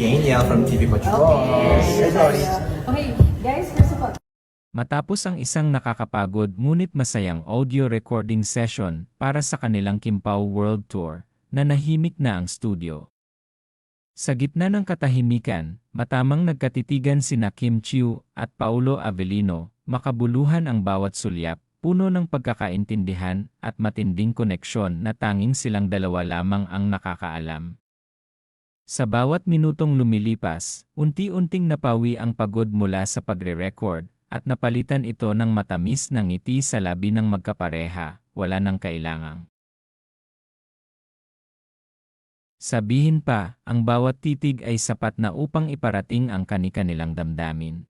Daniel from TV Portugal. Okay, guys, first of all, Matapos ang isang nakakapagod ngunit masayang audio recording session para sa kanilang Kimpaw World Tour, nanahimik na ang studio. Sa gitna ng katahimikan, matamang nagkatitigan sina Kim Chiu at Paulo Avellino, makabuluhan ang bawat sulyap, puno ng pagkakaintindihan at matinding koneksyon na tanging silang dalawa lamang ang nakakaalam. Sa bawat minutong lumilipas, unti-unting napawi ang pagod mula sa pagre-record, at napalitan ito ng matamis na ngiti sa labi ng magkapareha, wala nang kailangang sabihin pa, ang bawat titig ay sapat na upang iparating ang kani-kanilang damdamin.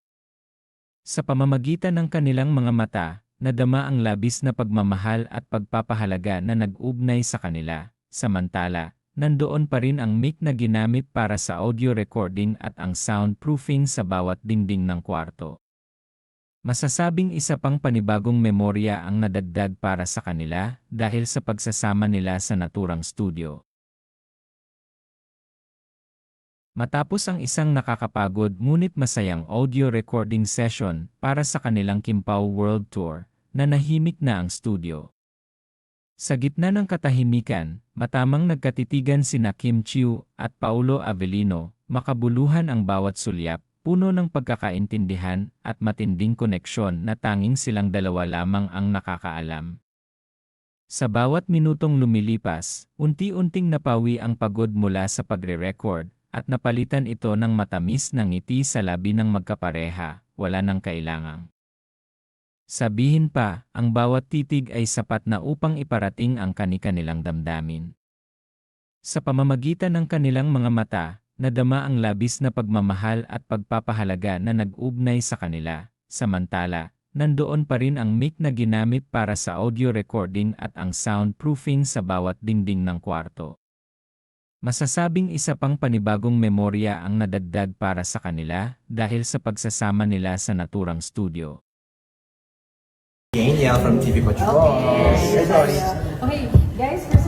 Sa pamamagitan ng kanilang mga mata, nadama ang labis na pagmamahal at pagpapahalaga na nag-ugnay sa kanila, samantala, nandoon pa rin ang mic na ginamit para sa audio recording at ang soundproofing sa bawat dingding ng kwarto. Masasabing isa pang panibagong memorya ang nadagdag para sa kanila dahil sa pagsasama nila sa naturang studio. Matapos ang isang nakakapagod ngunit masayang audio recording session para sa kanilang Kimpaw World Tour, nanahimik na ang studio. Sa gitna ng katahimikan, matamang nagkatitigan sina Kim Chiu at Paulo Avellino, makabuluhan ang bawat sulyap, puno ng pagkakaintindihan at matinding koneksyon na tanging silang dalawa lamang ang nakakaalam. Sa bawat minutong lumilipas, unti-unting napawi ang pagod mula sa pagre-record, at napalitan ito ng matamis na ngiti sa labi ng magkapareha, wala nang kailangang sabihin pa, ang bawat titig ay sapat na upang iparating ang kani-kanilang damdamin. Sa pamamagitan ng kanilang mga mata, nadama ang labis na pagmamahal at pagpapahalaga na nag-ugnay sa kanila, samantala, nandoon pa rin ang mic na ginamit para sa audio recording at ang soundproofing sa bawat dingding ng kwarto. Masasabing isa pang panibagong memorya ang nadagdag para sa kanila dahil sa pagsasama nila sa naturang studio. Daniel from TV Portugal. okay, guys, first